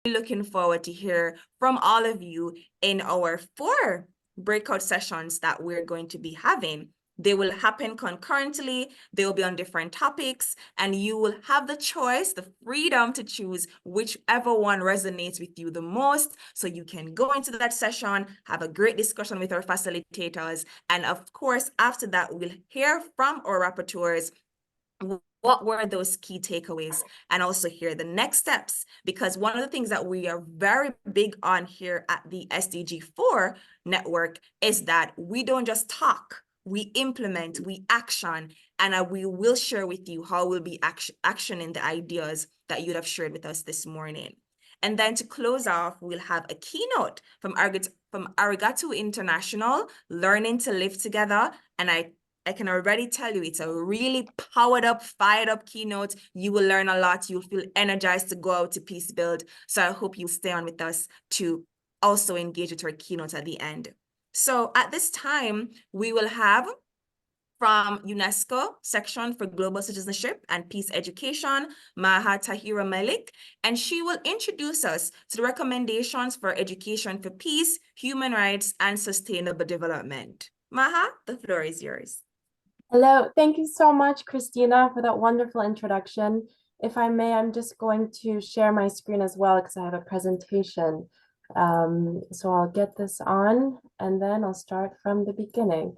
looking forward to hear from all of you in our 4 breakout sessions that we're going to be having. They will happen concurrently, they will be on different topics, and you will have the choice, the freedom to choose whichever one resonates with you the most. So you can go into that session, have a great discussion with our facilitators, and of course, after that, we'll hear from our rapporteurs what were those key takeaways, and also hear the next steps, because one of the things that we are very big on here at the SDG 4 network is that we don't just talk, we implement, we action, and we will share with you how we'll be actioning the ideas that you'd have shared with us this morning. And then to close off, we'll have a keynote from Arigato International, Learning to Live Together. And I can already tell you it's a really powered up, fired up keynote. You will learn a lot. You'll feel energized to go out to Peace Build. So I hope you'll stay on with us to also engage with our keynote at the end. So at this time, we will have from UNESCO section for Global Citizenship and Peace Education, Maha Tahira Malik, and she will introduce us to the recommendations for education for peace, human rights, and sustainable development. Maha, the floor is yours. Hello, thank you so much, Christina, for that wonderful introduction. If I may, I'm just going to share my screen as well because I have a presentation. So I'll get this on and then I'll start from the beginning.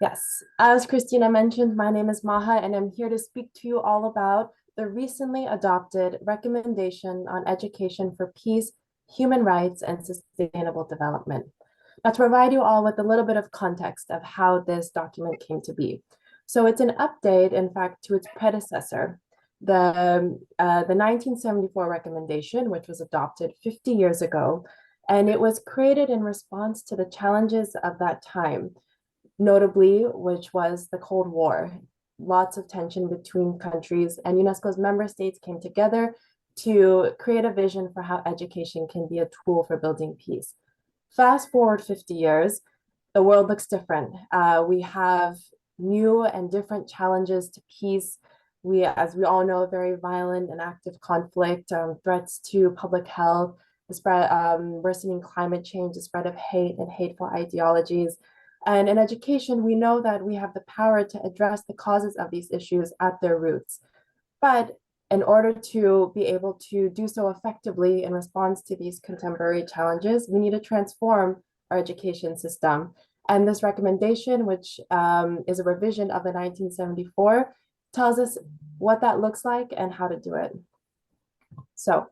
Yes, as Christina mentioned, my name is Maha and I'm here to speak to you all about the recently adopted recommendation on education for peace, human rights, and sustainable development. Now, to provide you all with a little bit of context of how this document came to be. So it's an update, in fact, to its predecessor, the 1974 recommendation, which was adopted 50 years ago, and it was created in response to the challenges of that time, notably, which was the Cold War. Lots of tension between countries, and UNESCO's member states came together to create a vision for how education can be a tool for building peace. Fast forward 50 years, the world looks different. We have new and different challenges to peace. We, as we all know, very violent and active conflict, threats to public health, the spread, worsening climate change, the spread of hate and hateful ideologies. And in education, we know that we have the power to address the causes of these issues at their roots. But in order to be able to do so effectively in response to these contemporary challenges, we need to transform our education system. And this recommendation, which is a revision of the 1974, tells us what that looks like and how to do it. So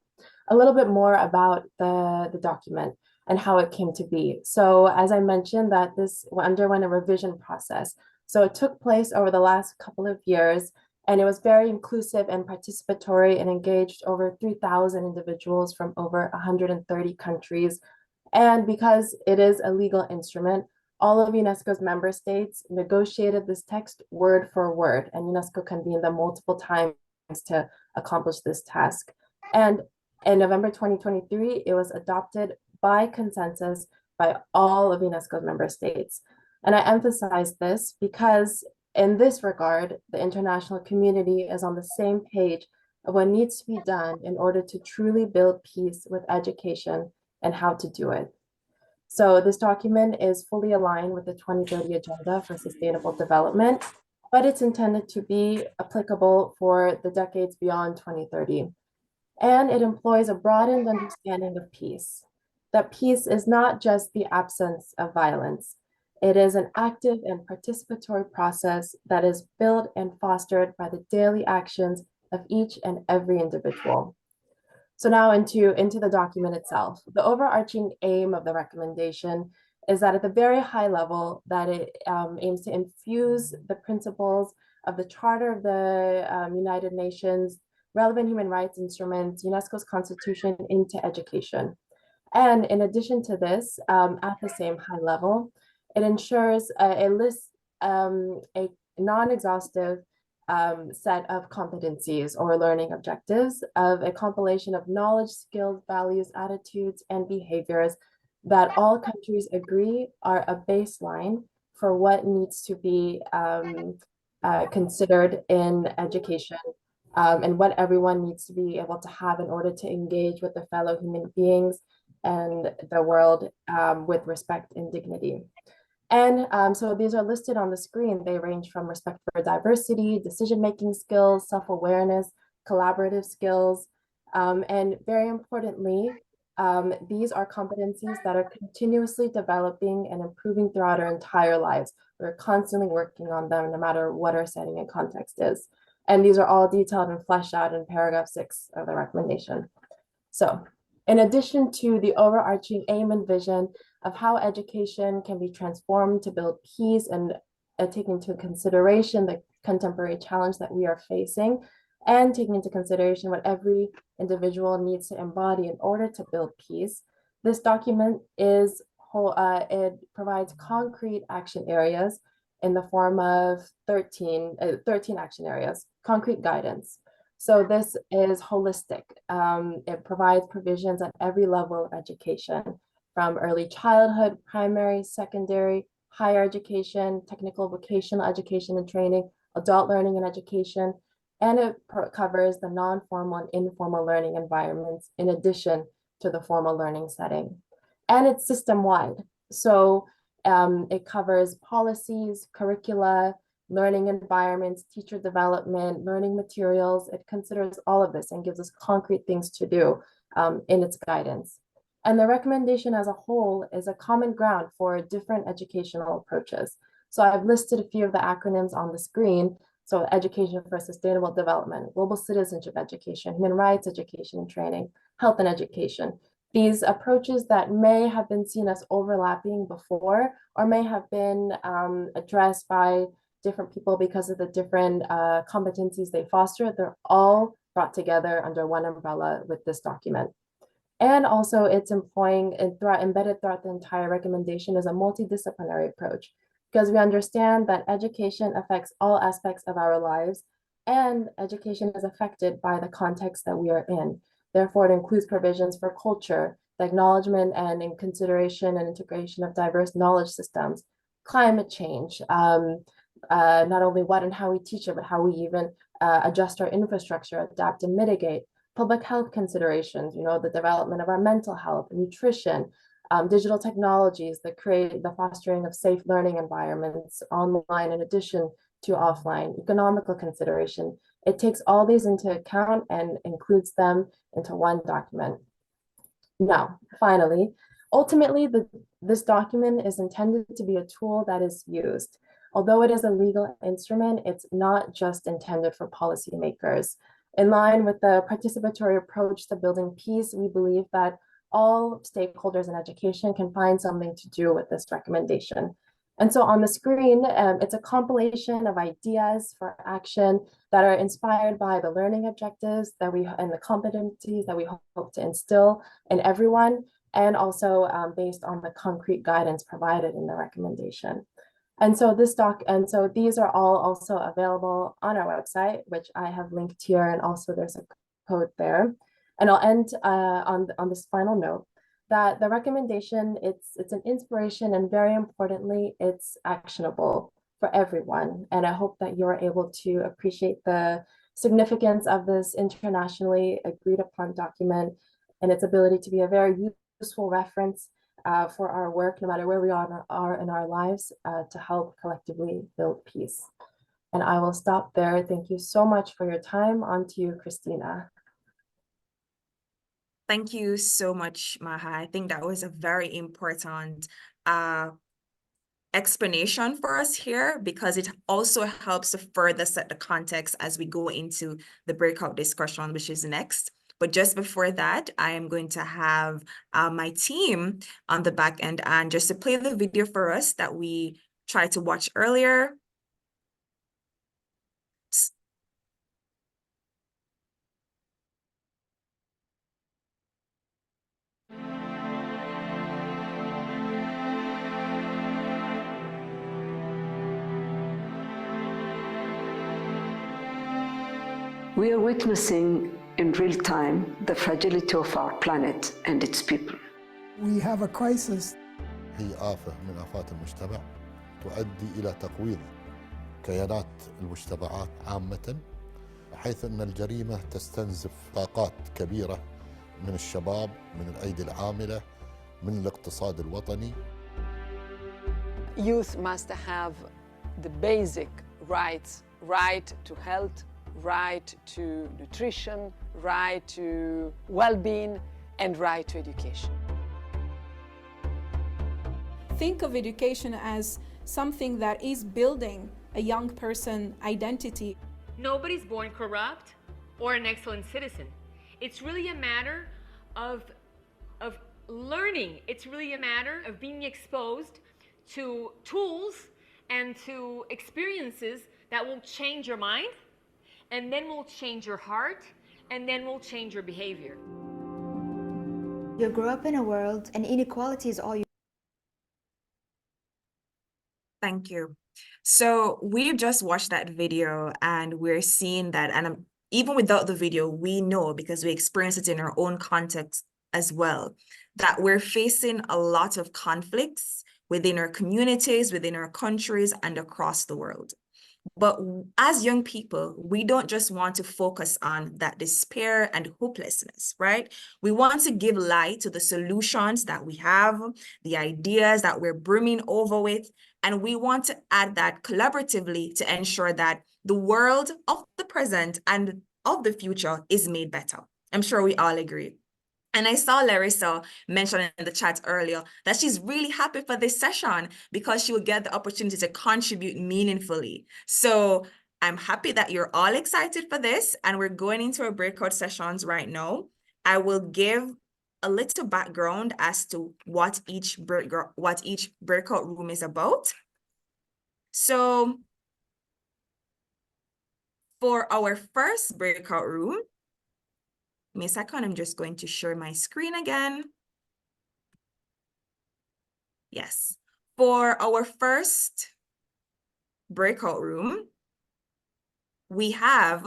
a little bit more about the document and how it came to be. So as I mentioned, that this underwent a revision process. So it took place over the last couple of years, and it was very inclusive and participatory and engaged over 3,000 individuals from over 130 countries. And because it is a legal instrument, all of UNESCO's member states negotiated this text word for word, and UNESCO convened them multiple times to accomplish this task. And in November 2023, it was adopted by consensus by all of UNESCO's member states. And I emphasize this because in this regard, the international community is on the same page of what needs to be done in order to truly build peace with education and how to do it. So this document is fully aligned with the 2030 Agenda for Sustainable Development, but it's intended to be applicable for the decades beyond 2030. And it employs a broadened understanding of peace, that peace is not just the absence of violence. It is an active and participatory process that is built and fostered by the daily actions of each and every individual. So now into the document itself. The overarching aim of the recommendation is that at the very high level, that it aims to infuse the principles of the Charter of the United Nations, relevant human rights instruments, UNESCO's constitution into education. And in addition to this, at the same high level, it ensures a list, a non-exhaustive set of competencies or learning objectives of a compilation of knowledge, skills, values, attitudes, and behaviors that all countries agree are a baseline for what needs to be considered in education and what everyone needs to be able to have in order to engage with their fellow human beings and the world with respect and dignity. And so these are listed on the screen. They range from respect for diversity, decision-making skills, self-awareness, collaborative skills, and very importantly, these are competencies that are continuously developing and improving throughout our entire lives. We're constantly working on them no matter what our setting and context is. And these are all detailed and fleshed out in paragraph 6 of the recommendation. So in addition to the overarching aim and vision of how education can be transformed to build peace and take into consideration the contemporary challenge that we are facing, and taking into consideration what every individual needs to embody in order to build peace, this document is it provides concrete action areas in the form of 13 action areas, concrete guidance. So this is holistic. It provides provisions at every level of education, from early childhood, primary, secondary, higher education, technical vocational education and training, adult learning and education, and it covers the non-formal and informal learning environments in addition to the formal learning setting. And it's system-wide. So it covers policies, curricula, learning environments, teacher development, learning materials. It considers all of this and gives us concrete things to do in its guidance. And the recommendation as a whole is a common ground for different educational approaches. So I've listed a few of the acronyms on the screen. So education for sustainable development, global citizenship education, human rights education and training, health and education. These approaches that may have been seen as overlapping before or may have been addressed by different people because of the different competencies they foster, they're all brought together under one umbrella with this document. And also it's embedded throughout the entire recommendation is a multidisciplinary approach, because we understand that education affects all aspects of our lives and education is affected by the context that we are in. Therefore, it includes provisions for culture, the acknowledgement and in consideration and integration of diverse knowledge systems, climate change, not only what and how we teach it, but how we even adjust our infrastructure, adapt and mitigate, public health considerations, the development of our mental health, nutrition, digital technologies that create the fostering of safe learning environments online in addition to offline, economical consideration. It takes all these into account and includes them into one document. Now, finally, ultimately, this document is intended to be a tool that is used. Although it is a legal instrument, it's not just intended for policymakers. In line with the participatory approach to building peace, we believe that all stakeholders in education can find something to do with this recommendation. And so on the screen, it's a compilation of ideas for action that are inspired by the learning objectives and the competencies that we hope to instill in everyone, and also based on the concrete guidance provided in the recommendation. And so these are all also available on our website, which I have linked here, and also there's a code there. And I'll end on this final note that the recommendation, it's an inspiration, and very importantly, it's actionable for everyone. And I hope that you're able to appreciate the significance of this internationally agreed upon document and its ability to be a very useful reference for our work, no matter where we are in our lives, to help collectively build peace. And I will stop there. Thank you so much for your time. On to you, Christina. Thank you so much, Maha. I think that was a very important explanation for us here, because it also helps to further set the context as we go into the breakout discussion, which is next. But just before that, I am going to have my team on the back end and just to play the video for us that we tried to watch earlier. We are witnessing in real time the fragility of our planet and its people. We have a crisis. هي آفة من آفات المجتمع تؤدي إلى تقويض كيانات المجتمعات عامة حيث أن الجريمة تستنزف طاقات كبيرة من الشباب، من الأيدي العاملة، من الاقتصاد الوطني. Youth must have the basic rights, right to health, right to nutrition, right to well-being, and right to education. Think of education as something that is building a young person identity. Nobody's born corrupt or an excellent citizen. It's really a matter of learning. It's really a matter of being exposed to tools and to experiences that will change your mind, and then will change your heart, and then will change your behavior. You grow up in a world and inequality is all you. Thank you. So we've just watched that video and we're seeing that, and even without the video, we know because we experience it in our own context as well, that we're facing a lot of conflicts within our communities, within our countries, and across the world. But as young people, we don't just want to focus on that despair and hopelessness, right? We want to give light to the solutions that we have, the ideas that we're brimming over with, and we want to add that collaboratively to ensure that the world of the present and of the future is made better. I'm sure we all agree. And I saw Larissa mention in the chat earlier that she's really happy for this session because she will get the opportunity to contribute meaningfully. So I'm happy that you're all excited for this, and we're going into our breakout sessions right now. I will give a little background as to what each breakout room is about. So for our first breakout room, give me a second, I'm just going to share my screen again. Yes, for our first breakout room, we have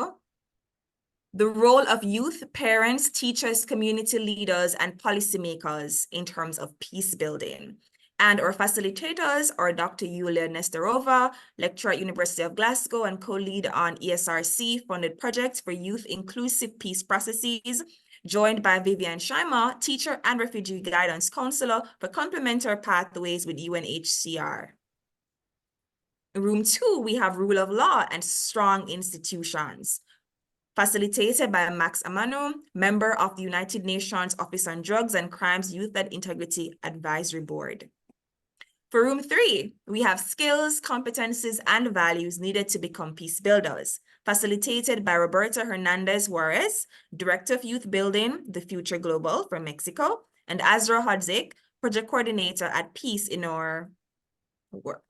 the role of youth, parents, teachers, community leaders, and policymakers in terms of peace building. And our facilitators are Dr. Yulia Nestorova, lecturer at University of Glasgow and co-lead on ESRC-funded projects for youth inclusive peace processes, joined by Vivian Scheimer, teacher and refugee guidance counselor for complementary pathways with UNHCR. In room 2, we have rule of law and strong institutions, facilitated by Max Amano, member of the United Nations Office on Drugs and Crimes Youth-led Integrity Advisory Board. For room 3, we have skills, competencies, and values needed to become peace builders, facilitated by Roberta Hernandez Juarez, Director of Youth Building, The Future Global from Mexico, and Azra Hodzik, Project Coordinator at Peace in Our World.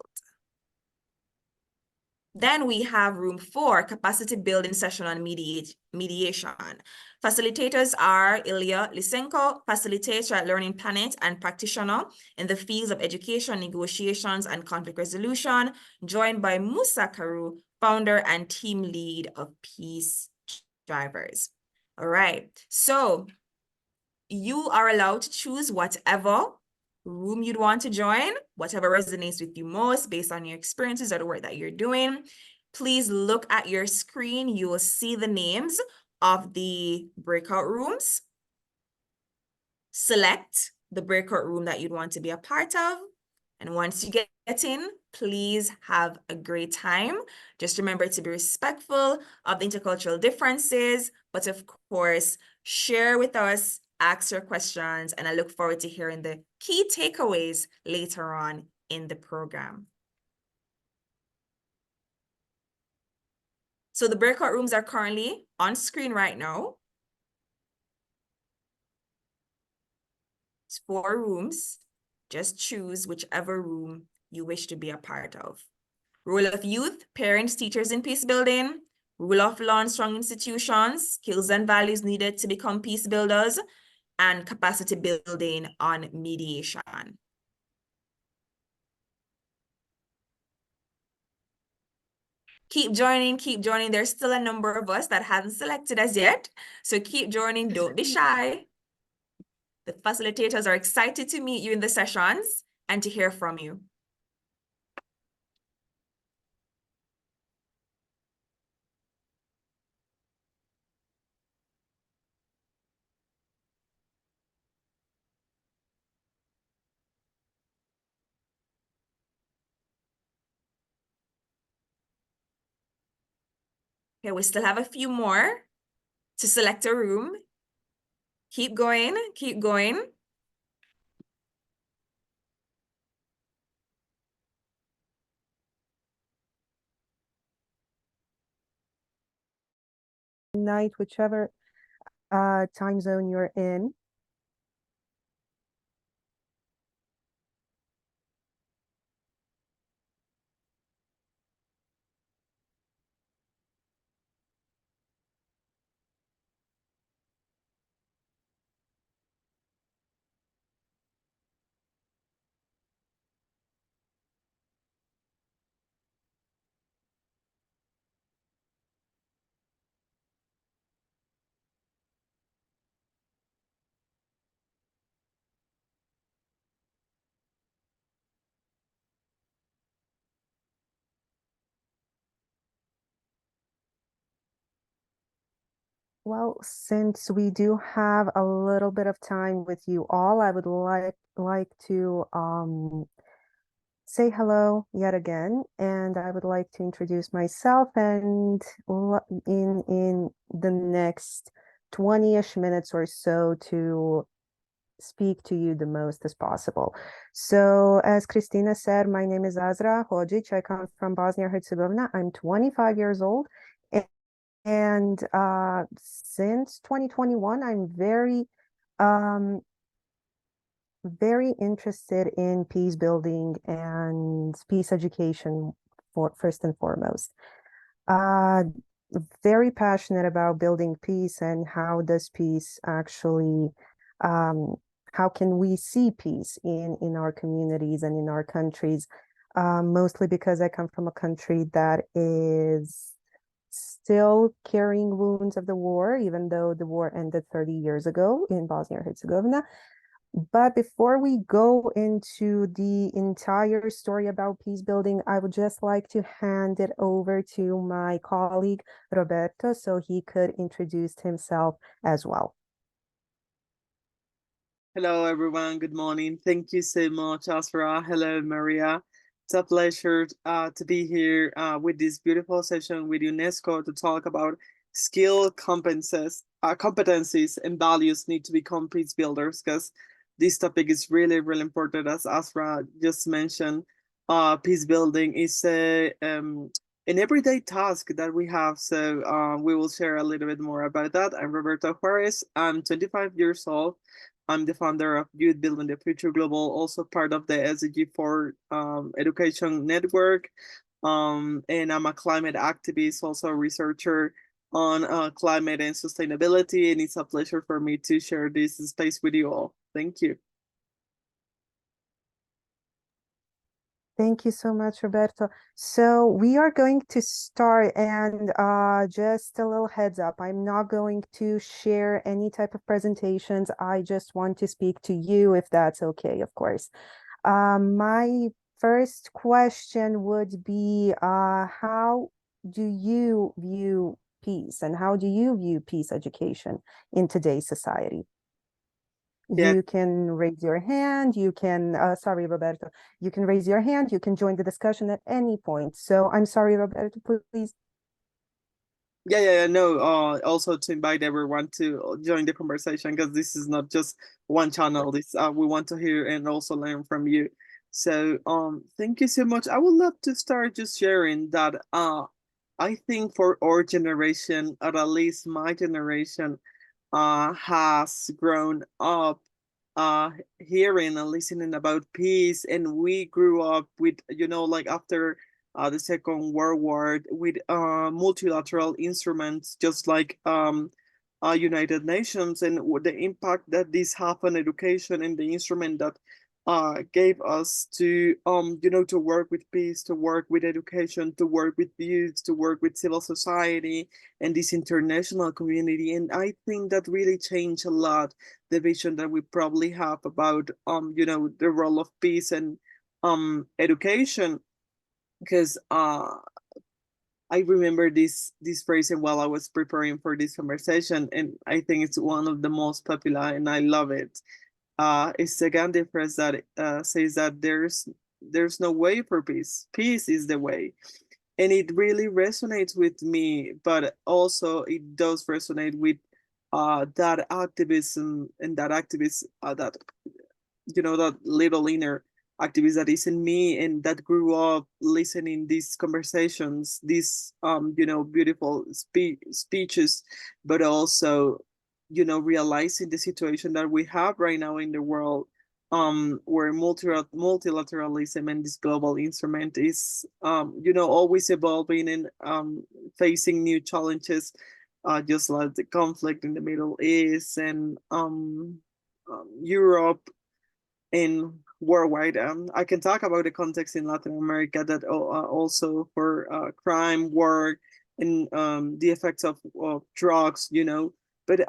Then we have room 4, capacity building session on mediation. Facilitators are Ilya Lysenko, facilitator at Learning Planet and practitioner in the fields of education, negotiations, and conflict resolution, joined by Musa Karu, founder and team lead of Peace Drivers. All right, so you are allowed to choose whatever room you'd want to join, whatever resonates with you most based on your experiences or the work that you're doing. Please look at your screen. You will see the names of the breakout rooms. Select the breakout room that you'd want to be a part of. And once you get in, please have a great time. Just remember to be respectful of the intercultural differences, but of course, share with us, ask your questions, and I look forward to hearing the key takeaways later on in the program. So the breakout rooms are currently on screen right now. It's 4 rooms. Just choose whichever room you wish to be a part of. Role of youth, parents, teachers in peace building. Rule of law and strong institutions, skills and values needed to become peace builders, and capacity building on mediation. Keep joining, keep joining. There's still a number of us that haven't selected as yet. So keep joining, don't be shy. The facilitators are excited to meet you in the sessions and to hear from you. Okay, we still have a few more to select a room. Keep going, keep going. Night, whichever time zone you're in. Well, since we do have a little bit of time with you all, I would like to say hello yet again, and I would like to introduce myself and in the next 20-ish minutes or so to speak to you the most as possible. So as Christina said, my name is Azra Hodzic. I come from Bosnia-Herzegovina. I'm 25 years old. And since 2021, I'm very interested in peace building and peace education for first and foremost. Very passionate about building peace and how does peace actually, how can we see peace in our communities and in our countries, mostly because I come from a country that is still carrying wounds of the war, even though the war ended 30 years ago in Bosnia-Herzegovina. But before we go into the entire story about peace building, I would just like to hand it over to my colleague, Roberto, so he could introduce himself as well. Hello, everyone. Good morning. Thank you so much, Asra. Hello, Maria. It's a pleasure to be here with this beautiful session with UNESCO to talk about skill competencies and values need to become peace builders, because this topic is really, really important. As Asra just mentioned, peace building is an everyday task that we have. So we will share a little bit more about that. I'm Roberto Juarez. I'm 25 years old. I'm the founder of Youth Building the Future Global, also part of the SDG for Education Network. And I'm a climate activist, also a researcher on climate and sustainability. And it's a pleasure for me to share this space with you all. Thank you. Thank you so much, Roberto. So we are going to start, and just a little heads up, I'm not going to share any type of presentations. I just want to speak to you, if that's okay, of course. My first question would be, how do you view peace, and how do you view peace education in today's society? Yeah. You can raise your hand, you can, sorry, Roberto, you can raise your hand, you can join the discussion at any point. So I'm sorry, Roberto, please. Yeah, no, also to invite everyone to join the conversation, because this is not just one channel. This we want to hear and also learn from you. So thank you so much. I would love to start just sharing that I think for our generation, or at least my generation, has grown up hearing and listening about peace, and we grew up with, like after the Second World War, with multilateral instruments, just like United Nations, and the impact that this have on education, and the instrument that gave us to to work with peace, to work with education, to work with youth, to work with civil society and this international community. And I think that really changed a lot the vision that we probably have about the role of peace and education, because I remember this phrase while I was preparing for this conversation, and I think it's one of the most popular, and I love it. It's the Gandhi phrase that says that there's no way for peace. Peace is the way. and it really resonates with me, but also it does resonate with that activism and that activist that that little inner activist that is in me and that grew up listening these conversations, these beautiful speeches, but also realizing the situation that we have right now in the world, where multilateralism and this global instrument is always evolving and facing new challenges, just like the conflict in the Middle East and Europe and worldwide. I can talk about the context in Latin America that also for crime, war, and the effects of drugs, But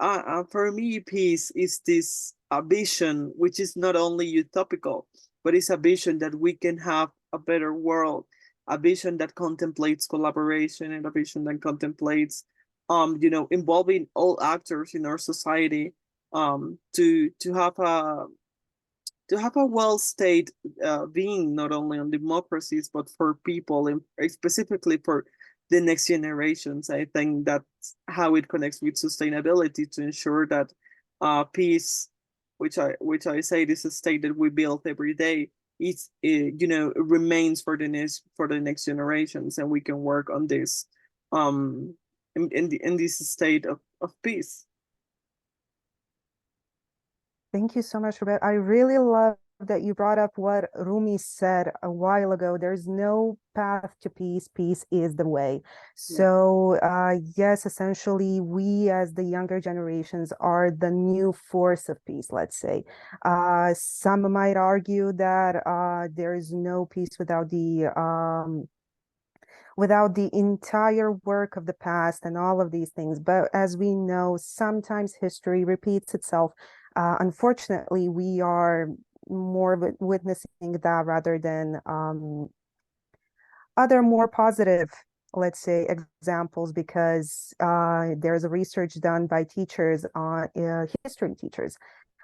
for me, peace is this vision, which is not only utopical, but it's a vision that we can have a better world, a vision that contemplates collaboration, and a vision that contemplates, involving all actors in our society, to have a well state being, not only on democracies but for people, and specifically for the next generations. I think that's how it connects with sustainability, to ensure that peace, which I say is a state that we build every day, it's remains for the next generations, and we can work on this in this state of peace. Thank you so much, Robert. I really love that you brought up what Rumi said a while ago. There's no path to peace. Peace is the way. So yes, essentially, we as the younger generations are the new force of peace, let's say. Some might argue that there is no peace without the entire work of the past and all of these things. But as we know, sometimes history repeats itself. Unfortunately, we are more witnessing that rather than other more positive, let's say, examples, because there's a research done by teachers, history teachers,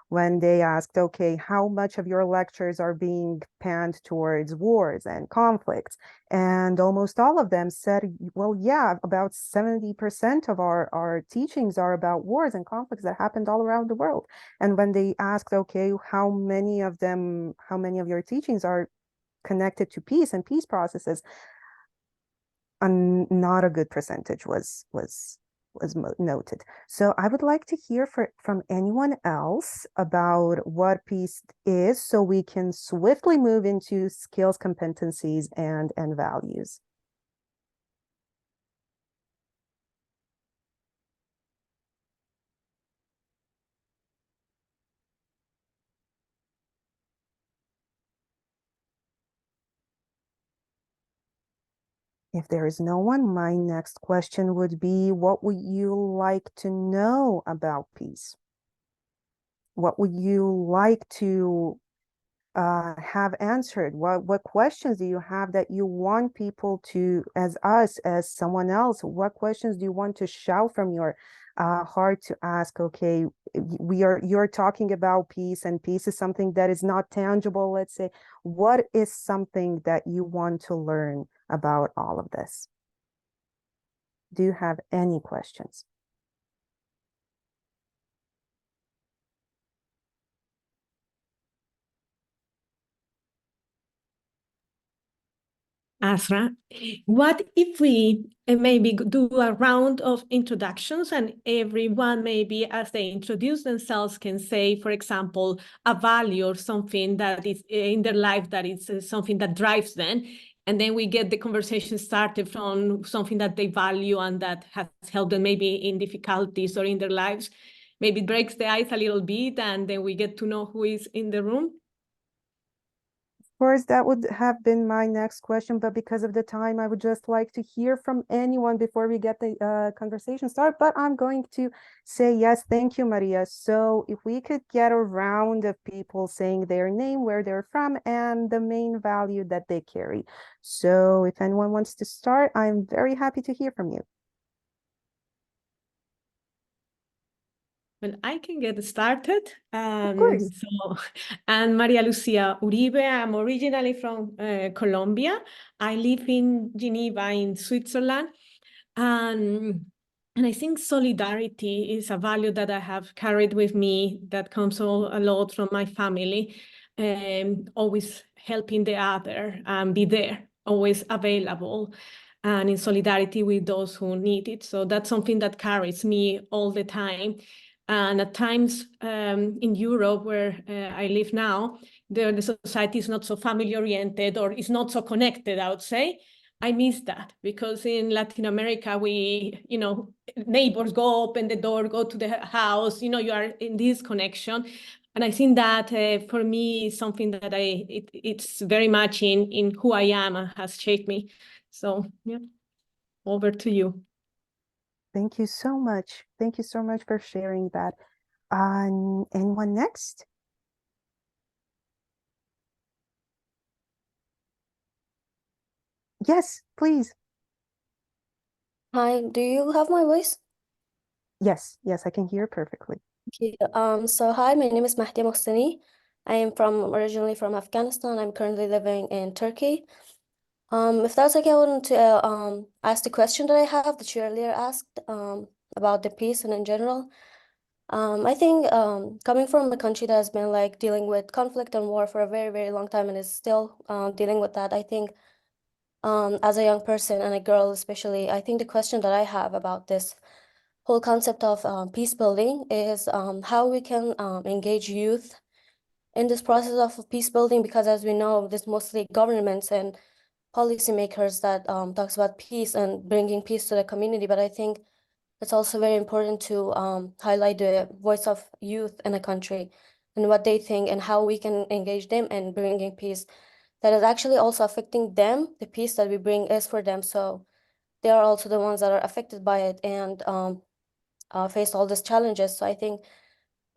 when they asked, okay, how much of your lectures are being panned towards wars and conflicts? And almost all of them said, well, yeah, about 70% of our teachings are about wars and conflicts that happened all around the world. And when they asked, okay, how many of your teachings are connected to peace and peace processes, not a good percentage was noted. So I would like to hear from anyone else about what peace is, so we can swiftly move into skills, competencies, and values. If there is no one, my next question would be, what would you like to know about peace? What would you like to have answered? What questions do you have that you want people to, as someone else, what questions do you want to shout from your heart to ask? Okay, you're talking about peace, and peace is something that is not tangible, let's say. What is something that you want to learn about all of this? Do you have any questions? Asra, what if we maybe do a round of introductions, and everyone, maybe as they introduce themselves, can say, for example, a value or something that is in their life that is something that drives them, and then we get the conversation started from something that they value and that has helped them maybe in difficulties or in their lives. Maybe it breaks the ice a little bit, and then we get to know who is in the room. Of course, that would have been my next question, but because of the time, I would just like to hear from anyone before we get the conversation started. But I'm going to say yes, thank you, Maria. So if we could get a round of people saying their name, where they're from, and the main value that they carry. So if anyone wants to start, I'm very happy to hear from you. Well, I can get started. Of course. And Maria Lucia Uribe, I'm originally from Colombia. I live in Geneva in Switzerland. And I think solidarity is a value that I have carried with me that comes a lot from my family, always helping the other and be there, always available and in solidarity with those who need it. So that's something that carries me all the time. And at times in Europe, where I live now, the society is not so family oriented or is not so connected, I would say. I miss that because in Latin America, neighbors go open the door, go to the house, you are in this connection. And I think that for me is something that it's very much in who I am and has shaped me. So yeah, over to you. Thank you so much. Thank you so much for sharing that. Anyone next? Yes, please. Hi, do you have my voice? Yes, I can hear perfectly. Okay. So hi, my name is Mahdi Mohseni. I am originally from Afghanistan. I'm currently living in Turkey. If that's okay, I wanted to ask the question that I have that you earlier asked about the peace and in general. I think coming from a country that has been like dealing with conflict and war for a very, very long time and is still dealing with that, I think as a young person and a girl especially, I think the question that I have about this whole concept of peace building is how we can engage youth in this process of peace building, because as we know, there's mostly governments and policymakers that talks about peace and bringing peace to the community. But I think it's also very important to highlight the voice of youth in a country and what they think and how we can engage them in bringing peace that is actually also affecting them. The peace that we bring is for them, so they are also the ones that are affected by it and face all these challenges. So I think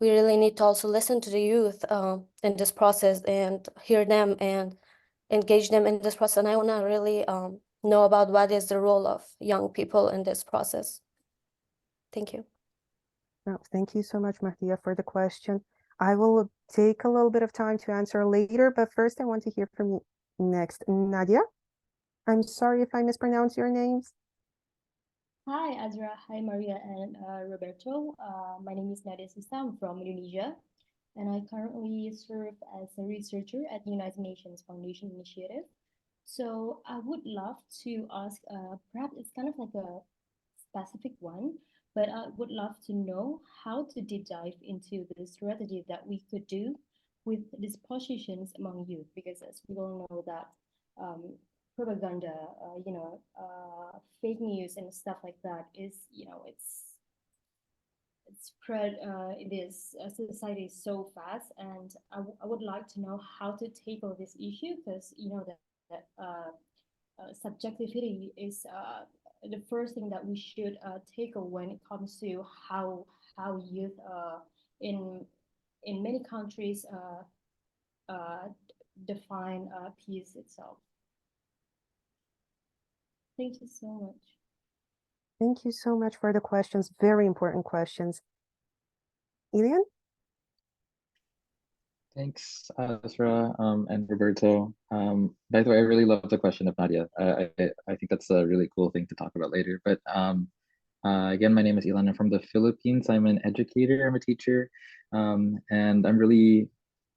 we really need to also listen to the youth in this process and hear them and engage them in this process. And I want to really know about what is the role of young people in this process. Thank you. No, thank you so much, Mahdia, for the question. I will take a little bit of time to answer later, but first I want to hear from you next. Nadia, I'm sorry if I mispronounce your names. Hi, Azra. Hi, Maria and Roberto. My name is Nadia Sista. I'm from Indonesia, and I currently serve as a researcher at the United Nations Foundation Initiative. So I would love to ask, perhaps it's kind of like a specific one, but I would love to know how to deep dive into the strategy that we could do with these positions among youth, because as we all know that propaganda, fake news and stuff like that is, it's spread in this society so fast, and I would like to know how to tackle this issue, because that subjectivity is the first thing that we should tackle when it comes to how youth in many countries define peace itself. Thank you so much. Thank you so much for the questions. Very important questions. Elian? Thanks, Azra and Roberto. By the way, I really love the question of Nadia. I think that's a really cool thing to talk about later. But again, my name is Ilan. I'm from the Philippines. I'm an educator. I'm a teacher. And I'm really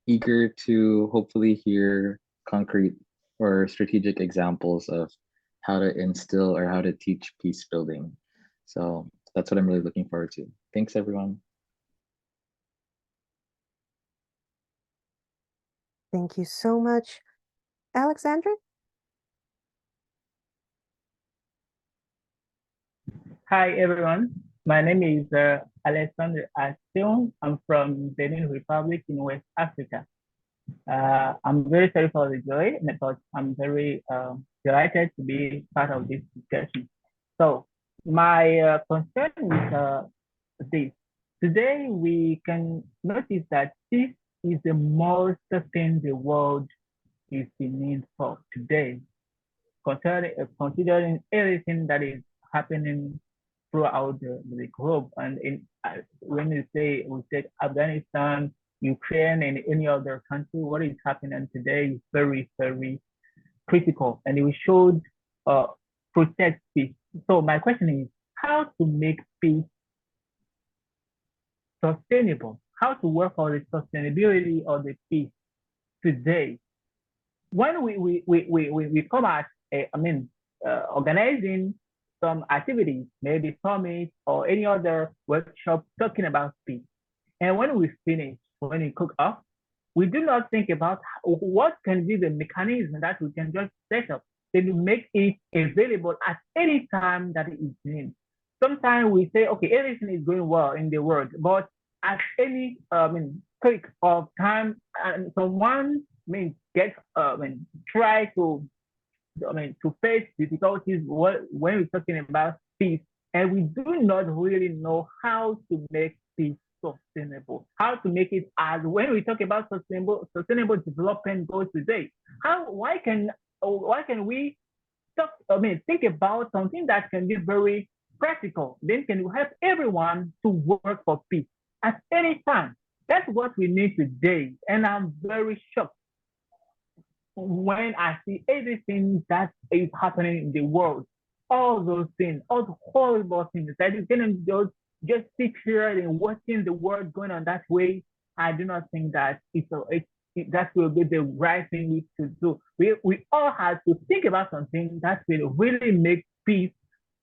eager to hopefully hear concrete or strategic examples of how to instill or how to teach peace building. So that's what I'm really looking forward to. Thanks, everyone. Thank you so much. Alexandra? Hi, everyone. My name is Alexander Asion. I'm from Benin Republic in West Africa. I'm very sorry for the delay, but I'm very delighted to be part of this discussion. So my concern is this. Today, we can notice that this is the most thing the world is in need for today, considering everything that is happening throughout the globe. And when we take Afghanistan, Ukraine, and any other country, what is happening today is very, very critical, and we should protect peace. So my question is, how to make peace sustainable? How to work on the sustainability of the peace today? When we come at, organizing some activities, maybe summits or any other workshop talking about peace, and when we finish, when we cook up, we do not think about what can be the mechanism that we can just set up to make it available at any time that it is needed. Sometimes we say, okay, everything is going well in the world, but at any click of time, and someone try to face difficulties when we're talking about peace, and we do not really know how to make peace sustainable, how to make it, as when we talk about sustainable development goals today, why can we think about something that can be very practical, then can help everyone to work for peace at any time? That's what we need today, and I'm very shocked when I see everything that is happening in the world, all those things, all the horrible things that you can just sit here and watching the world going on that way. I do not think that that will be the right thing to do. We all have to think about something that will really make peace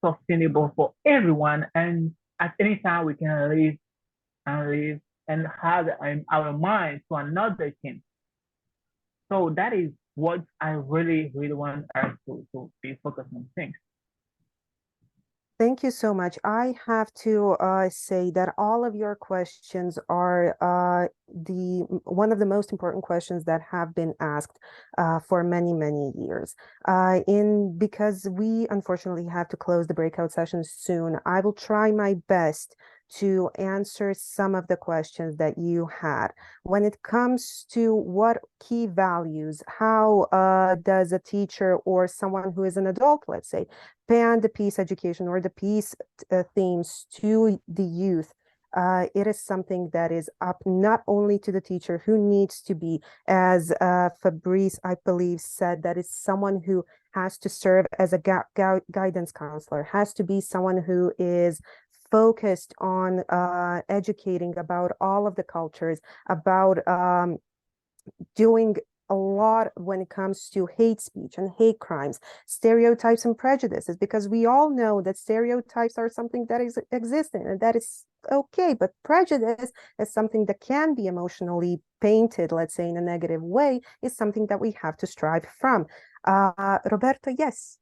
sustainable for everyone, and at any time we can live and have our mind to another thing. So that is what I really want us to be focused on things. Thank you so much. I have to say that all of your questions are one of the most important questions that have been asked for many years. Because we unfortunately have to close the breakout sessions soon, I will try my best to answer some of the questions that you had. When it comes to what key values, how does a teacher or someone who is an adult, let's say, pan the peace education or the peace themes to the youth, it is something that is up not only to the teacher, who needs to be, as Fabrice, I believe, said, that is someone who has to serve as a guidance counselor, has to be someone who is focused on educating about all of the cultures, about doing a lot when it comes to hate speech and hate crimes, stereotypes and prejudices, because we all know that stereotypes are something that is existing and that is okay, but prejudice is something that can be emotionally painted, let's say in a negative way, is something that we have to strive from. Roberto, yes,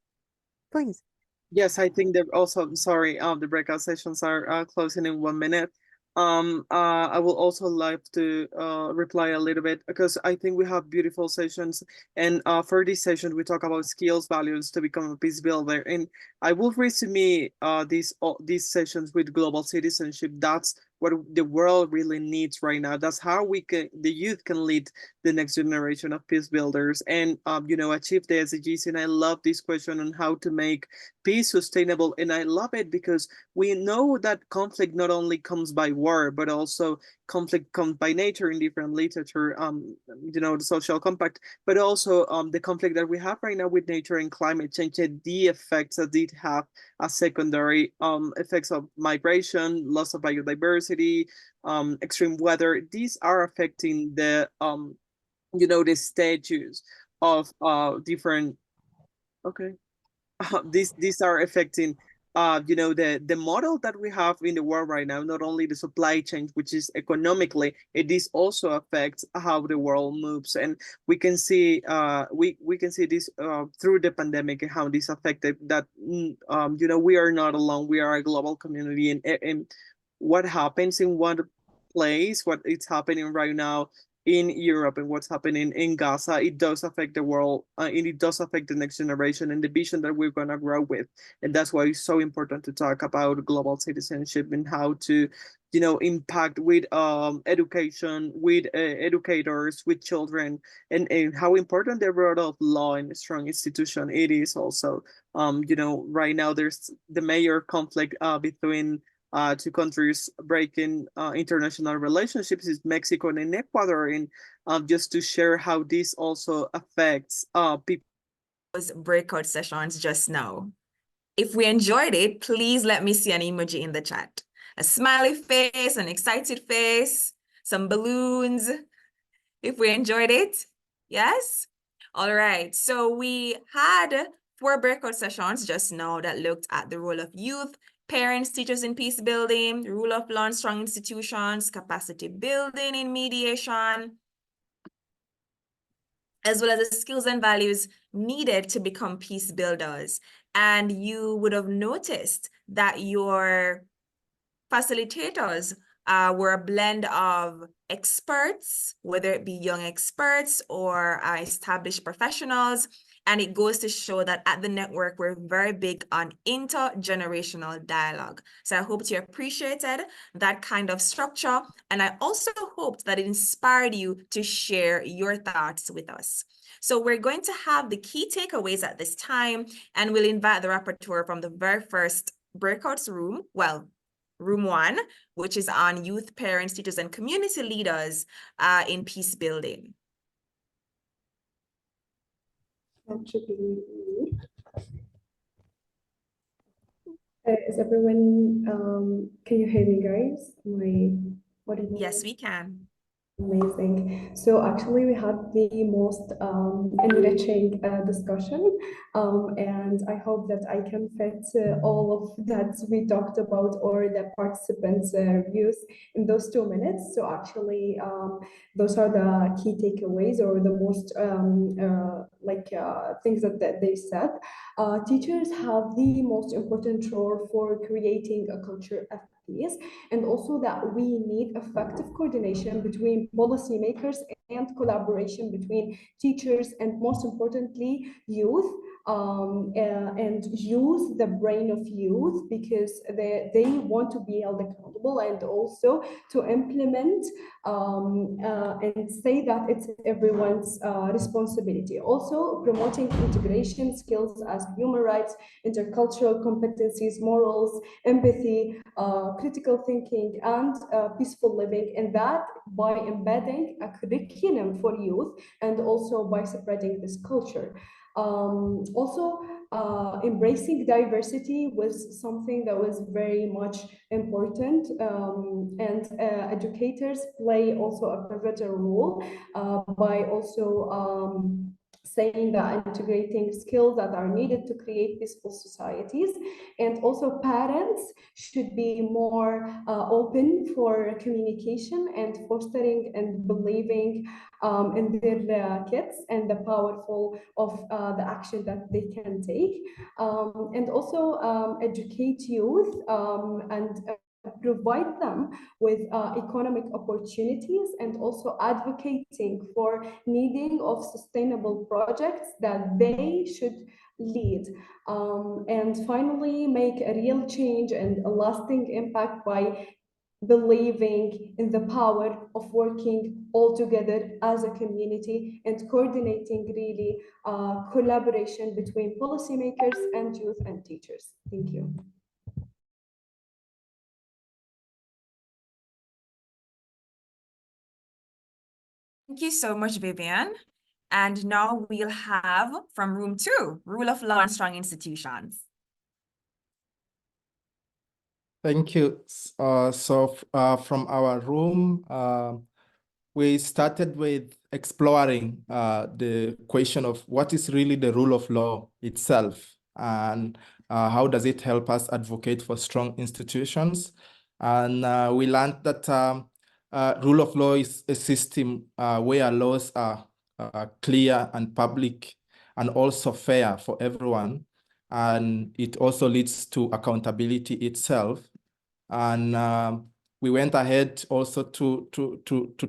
please. Yes, I think that also, sorry, the breakout sessions are closing in 1 minute. I will also like to reply a little bit, because I think we have beautiful sessions, and for this session we talk about skills, values to become a peace builder, and I will resume these sessions with global citizenship. That's what the world really needs right now. That's how the youth can lead the next generation of peace builders and achieve the SDGs. And I love this question on how to make peace sustainable, and I love it because we know that conflict not only comes by war, but also conflict comes by nature in different literature, the social compact, but also the conflict that we have right now with nature and climate change, and the effects that it have as secondary effects of migration, loss of biodiversity, extreme weather. These are affecting the the stages of different. Okay. These are affecting the model that we have in the world right now, not only the supply chain, which is economically, this also affects how the world moves, and we can see we can see this through the pandemic and how this affected that. We are not alone, we are a global community, and what happens in one place, what is happening right now in Europe and what's happening in Gaza, it does affect the world, and it does affect the next generation and the vision that we're going to grow with. And that's why it's so important to talk about global citizenship and how to, you know, impact with education, with educators, with children, and how important the role of law and a strong institution it is also. You know, right now there's the major conflict between two countries breaking international relationships is Mexico and Ecuador, and just to share how this also affects people. Those breakout sessions just now. If we enjoyed it, please let me see an emoji in the chat. A smiley face, an excited face, some balloons. If we enjoyed it, yes? All right, so we had 4 breakout sessions just now that looked at the role of youth, parents, teachers in peace building, rule of law and strong institutions, capacity building in mediation, as well as the skills and values needed to become peace builders. And you would have noticed that your facilitators were a blend of experts, whether it be young experts or established professionals. And it goes to show that at the network, we're very big on intergenerational dialogue. So I hope you appreciated that kind of structure. And I also hoped that it inspired you to share your thoughts with us. So we're going to have the key takeaways at this time, and we'll invite the rapporteur from the very first breakouts room, well, room 1, which is on youth, parents, teachers, and community leaders in peace building. Is everyone, can you hear me, guys? Yes, we can. Amazing. So actually we had the most enriching discussion, and I hope that I can fit all of that we talked about or the participants' views in those 2 minutes. So actually those are the key takeaways or the most things that they said. Teachers have the most important role for creating a culture of peace, and also that we need effective coordination between policymakers and collaboration between teachers and, most importantly, youth, and use the brain of youth, because they want to be held accountable, and also to implement and say that it's everyone's responsibility. Also promoting integration skills as human rights, intercultural competencies, morals, empathy, critical thinking, and peaceful living, and that by embedding a curriculum for youth and also by spreading this culture. Also, embracing diversity was something that was very much important, and educators play also a pivotal role by also saying that integrating skills that are needed to create peaceful societies. And also parents should be more open for communication and fostering and believing in their kids and the powerful of the action that they can take, and also educate youth and provide them with economic opportunities, and also advocating for needing of sustainable projects that they should lead, and finally make a real change and a lasting impact by believing in the power of working all together as a community and coordinating really collaboration between policymakers and youth and teachers. Thank you. Thank you so much, Vivian. And now we'll have from room 2, rule of law and strong institutions. Thank you. From our room, we started with exploring the question of what is really the rule of law itself, and how does it help us advocate for strong institutions. And we learned that rule of law is a system where laws are clear and public and also fair for everyone. And it also leads to accountability itself. And we went ahead also to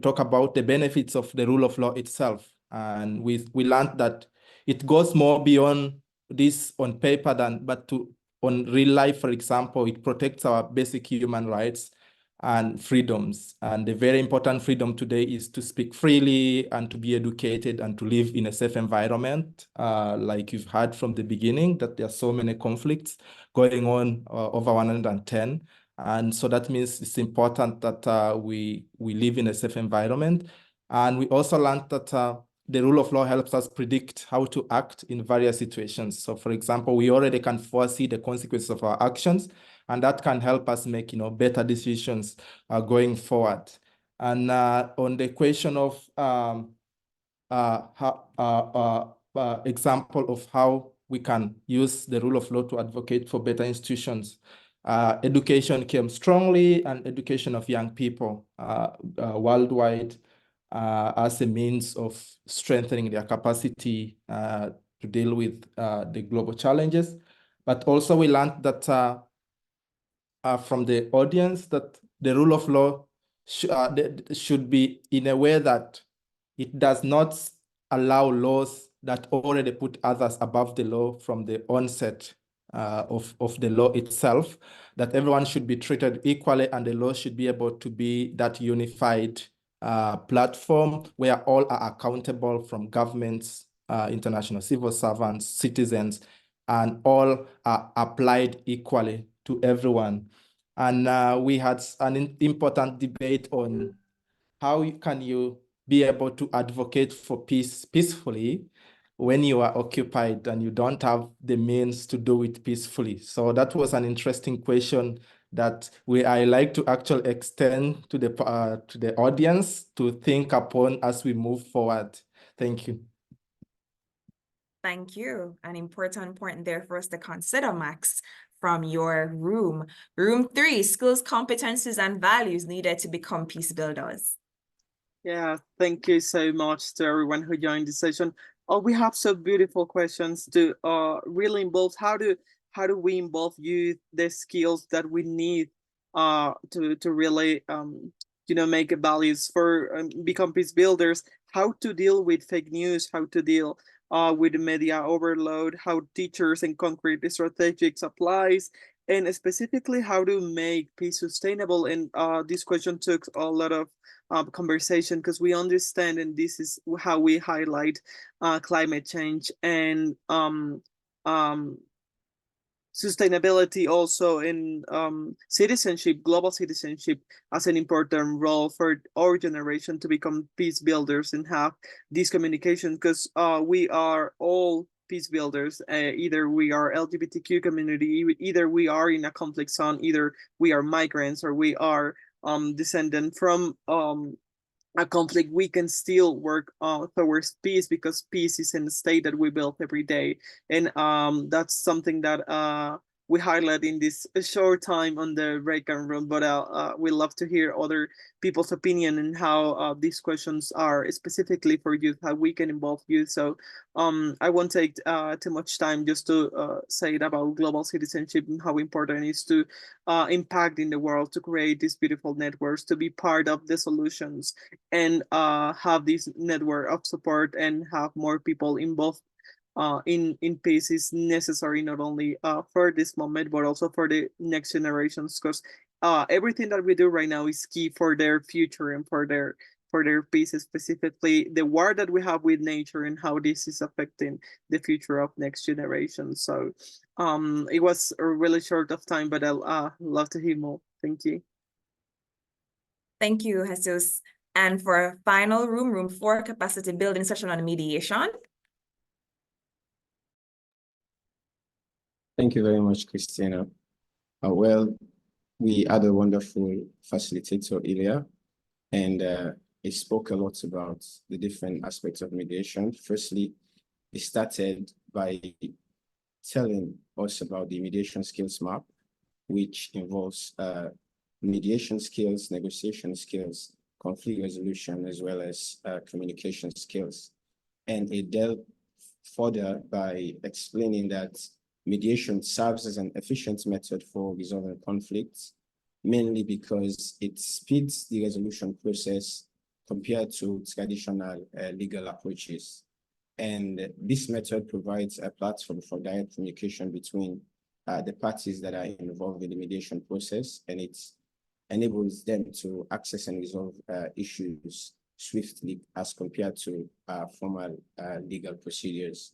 talk about the benefits of the rule of law itself. And we learned that it goes more beyond this on paper but on real life. For example, it protects our basic human rights and freedoms. And the very important freedom today is to speak freely and to be educated and to live in a safe environment. Like you've heard from the beginning, that there are so many conflicts going on, over 110. And so that means it's important that we live in a safe environment. And we also learned that the rule of law helps us predict how to act in various situations. So for example, we already can foresee the consequences of our actions, and that can help us make better decisions going forward. And on the question of example of how we can use the rule of law to advocate for better institutions, education came strongly, and education of young people worldwide as a means of strengthening their capacity to deal with the global challenges. But also we learned that from the audience that the rule of law should be in a way that it does not allow laws that already put others above the law from the onset of the law itself, that everyone should be treated equally, and the law should be able to be that unified platform where all are accountable, from governments, international civil servants, citizens, and all are applied equally to everyone. And we had an important debate on how can you be able to advocate for peace peacefully when you are occupied and you don't have the means to do it peacefully. So that was an interesting question that I like to actually extend to the audience to think upon as we move forward. Thank you. Thank you. An important point there for us to consider, Max, from your room. Room 3, skills, competencies, and values needed to become peace builders. Yeah, thank you so much to everyone who joined the session. Oh, we have some beautiful questions to really involve how do we involve youth, the skills that we need to really make values for become peace builders, how to deal with fake news, how to deal with media overload, how teachers and concrete strategies applies, and specifically how to make peace sustainable. And this question took a lot of conversation, because we understand, and this is how we highlight climate change and sustainability also in citizenship, global citizenship, as an important role for our generation to become peace builders and have this communication, because we are all peace builders. Either we are LGBTQ community, either we are in a conflict zone, either we are migrants, or we are descendant from a conflict. We can still work towards peace, because peace is in the state that we build every day. And that's something that we highlight in this short time on the breakout room, but we love to hear other people's opinion and how these questions are specifically for youth, how we can involve youth. So I won't take too much time just to say it about global citizenship and how important it is to impact in the world, to create these beautiful networks, to be part of the solutions, and have this network of support, and have more people involved in peace is necessary, not only for this moment, but also for the next generations, because everything that we do right now is key for their future and for their peace, specifically the war that we have with nature and how this is affecting the future of next generation. So it was a really short of time, but I'll love to hear more. Thank you. Thank you, Jesus. And for our final room, room 4, capacity building session on mediation. Thank you very much, Christina. Well, we had a wonderful facilitator, Ilya, and he spoke a lot about the different aspects of mediation. Firstly, he started by telling us about the mediation skills map, which involves mediation skills, negotiation skills, conflict resolution, as well as communication skills. And he delved further by explaining that mediation serves as an efficient method for resolving conflicts, mainly because it speeds the resolution process compared to traditional legal approaches. And this method provides a platform for direct communication between the parties that are involved in the mediation process, and it enables them to access and resolve issues swiftly as compared to formal legal procedures.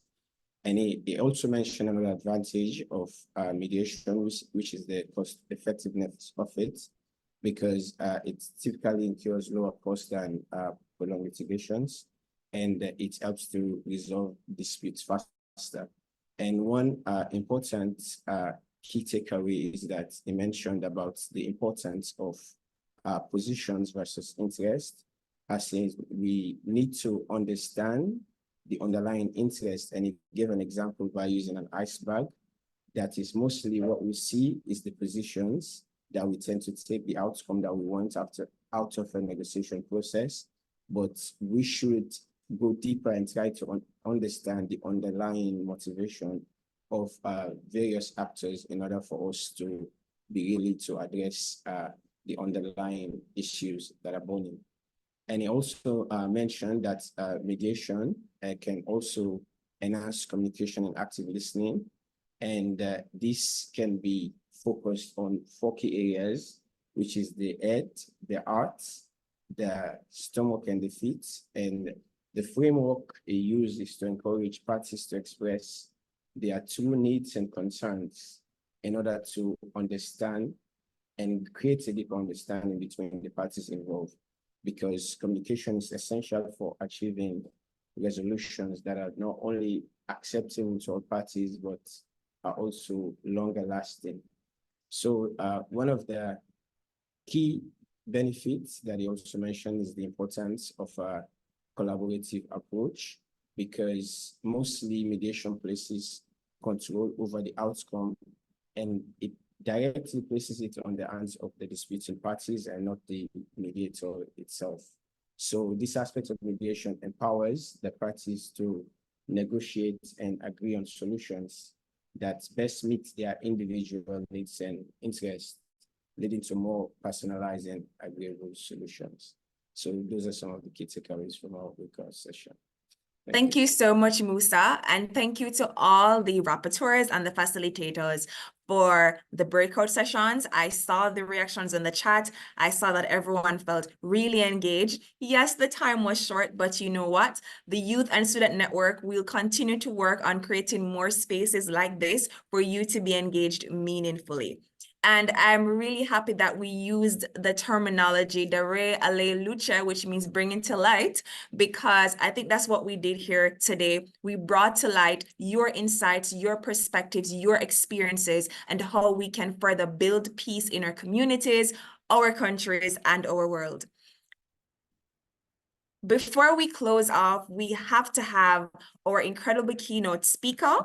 And he also mentioned another advantage of mediation, which is the cost effectiveness of it, because it typically incurs lower cost than prolonged litigations, and it helps to resolve disputes faster. And one important key takeaway is that he mentioned about the importance of positions versus interest, as we need to understand the underlying interest, and he gave an example by using an iceberg. That is mostly what we see is the positions that we tend to take, the outcome that we want out of a negotiation process, but we should go deeper and try to understand the underlying motivation of various actors in order for us to be able to address the underlying issues that are burning. And he also mentioned that mediation can also enhance communication and active listening. And this can be focused on 4 key areas, which is the head, the heart, the stomach, and the feet. And the framework he used is to encourage parties to express their true needs and concerns in order to understand and create a deeper understanding between the parties involved, because communication is essential for achieving resolutions that are not only acceptable to all parties, but are also longer lasting. So one of the key benefits that he also mentioned is the importance of a collaborative approach, because mostly mediation places control over the outcome, and it directly places it on the hands of the disputing parties and not the mediator itself. So this aspect of mediation empowers the parties to negotiate and agree on solutions that best meet their individual needs and interests, leading to more personalized and agreeable solutions. So those are some of the key takeaways from our breakout session. Thank you so much, Musa, and thank you to all the rapporteurs and the facilitators for the breakout sessions. I saw the reactions in the chat. I saw that everyone felt really engaged. Yes, the time was short, but you know what? The Youth and Student Network will continue to work on creating more spaces like this for you to be engaged meaningfully. And I'm really happy that we used the terminology Dare Ale Luce, which means bringing to light, because I think that's what we did here today. We brought to light your insights, your perspectives, your experiences, and how we can further build peace in our communities, our countries, and our world. Before we close off, we have to have our incredible keynote speaker,